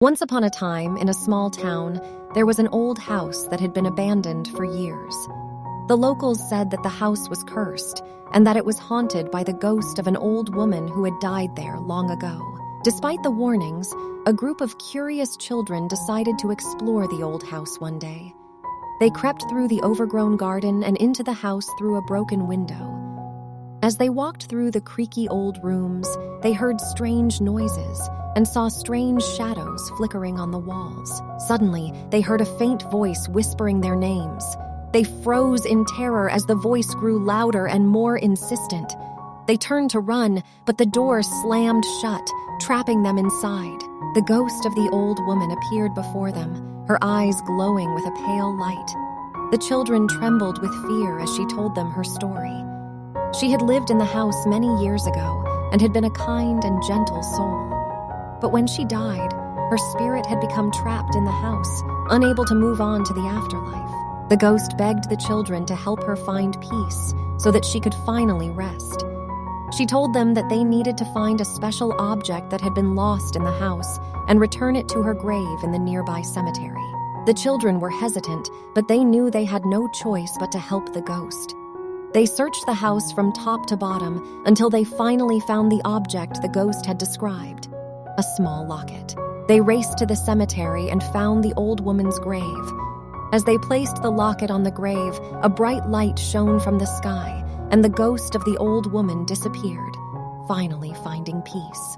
Once upon a time, in a small town, there was an old house that had been abandoned for years. The locals said that the house was cursed and that it was haunted by the ghost of an old woman who had died there long ago. Despite the warnings, a group of curious children decided to explore the old house one day. They crept through the overgrown garden and into the house through a broken window. As they walked through the creaky old rooms, they heard strange noises and saw strange shadows flickering on the walls. Suddenly, they heard a faint voice whispering their names. They froze in terror as the voice grew louder and more insistent. They turned to run, but the door slammed shut, trapping them inside. The ghost of the old woman appeared before them, her eyes glowing with a pale light. The children trembled with fear as she told them her story. She had lived in the house many years ago and had been a kind and gentle soul. But when she died, her spirit had become trapped in the house, unable to move on to the afterlife. The ghost begged the children to help her find peace so that she could finally rest. She told them that they needed to find a special object that had been lost in the house and return it to her grave in the nearby cemetery. The children were hesitant, but they knew they had no choice but to help the ghost. They searched the house from top to bottom until they finally found the object the ghost had described, a small locket. They raced to the cemetery and found the old woman's grave. As they placed the locket on the grave, a bright light shone from the sky, and the ghost of the old woman disappeared, finally finding peace.